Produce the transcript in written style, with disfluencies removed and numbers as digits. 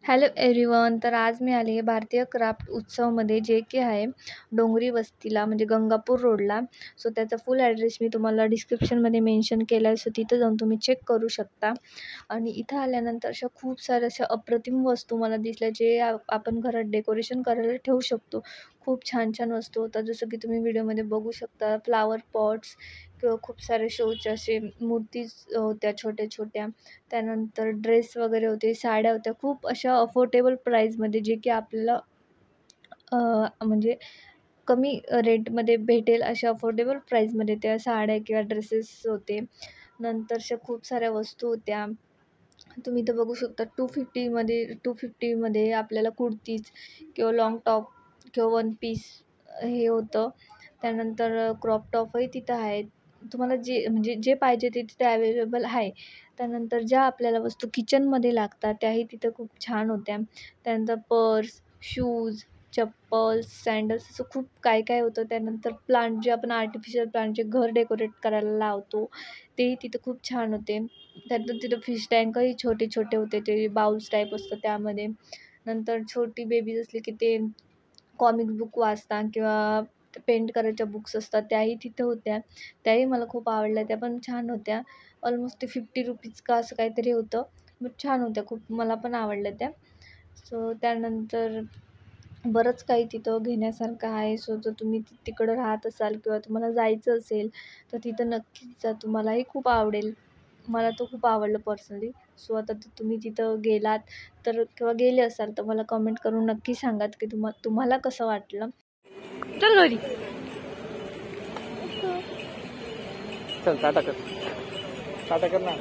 Hello everyone. तर आज मी आली आहे भारतीय क्राफ्ट उत्सवमध्ये, जे की आहे डोंगरी वस्तीला, म्हणजे गंगापूर रोडला. सो त्याचा फुल ॲड्रेस मी तुम्हाला डिस्क्रिप्शनमध्ये मेन्शन केला आहे, सो तिथं जाऊन तुम्ही चेक करू शकता. आणि इथं आल्यानंतर अशा खूप साऱ्या अशा अप्रतिम वस्तू मला दिसल्या, जे आपण घरात डेकोरेशन करायला ठेवू शकतो. खूप छान छान वस्तू होतात, जसं की तुम्ही व्हिडिओमध्ये बघू शकता. फ्लावर पॉट्स किंवा खूप सारे शोचे असे मूर्तीज होत्या छोट्या छोट्या. त्यानंतर ड्रेस वगैरे होते, साड्या होत्या, खूप अशा अफोर्डेबल प्राईजमध्ये, जे की आपल्याला म्हणजे कमी रेटमध्ये भेटेल अशा अफोर्डेबल प्राईजमध्ये त्या साड्या किंवा ड्रेसेस होते. नंतर अशा खूप साऱ्या वस्तू होत्या. तुम्ही इथं बघू शकता 250मध्ये आपल्याला कुर्तीज किंवा लाँग टॉप किंवा वन पीस हे होतं. त्यानंतर क्रॉप टॉपही तिथं आहेत. तुम्हाला जे पाहिजे ते तिथे अवेलेबल आहे. त्यानंतर ज्या आपल्याला वस्तू किचनमध्ये लागतात त्याही तिथं खूप छान होत्या. त्यानंतर पर्स, शूज, चप्पल, सँडल्स, असं खूप काय काय होतं. त्यानंतर प्लांट, जे आपण आर्टिफिशियल प्लांट जे घर डेकोरेट करायला लावतो, तेही तिथं खूप छान होते. त्यानंतर तिथं फिश टँकही छोटे छोटे होते, ते बाउल्स टाईप असतं त्यामध्ये. नंतर छोटी बेबीज असली की ते कॉमिक बुक वाचतात किंवा पेंट करायच्या बुक्स असतात, त्याही तिथं होत्या. त्याही मला खूप आवडल्या, त्या पण छान होत्या. ऑलमोस्ट ते ₹50 का असं काहीतरी होतं, बट छान होत्या खूप, मला पण आवडल्या त्या. सो त्यानंतर बरंच काही तिथं घेण्यासारखं आहे. सो जर तुम्ही तिकडं राहत असाल किंवा तुम्हाला जायचं असेल तर तिथं नक्कीच जा, तुम्हालाही खूप आवडेल. मला तो खूप आवडलं पर्सनली. सो आता तुम्ही तिथं गेलात तर किंवा गेले असाल तर मला कमेंट करून नक्की सांगात की तुम्हाला कसं वाटलं. चल घरी. चल टाटा कर ना.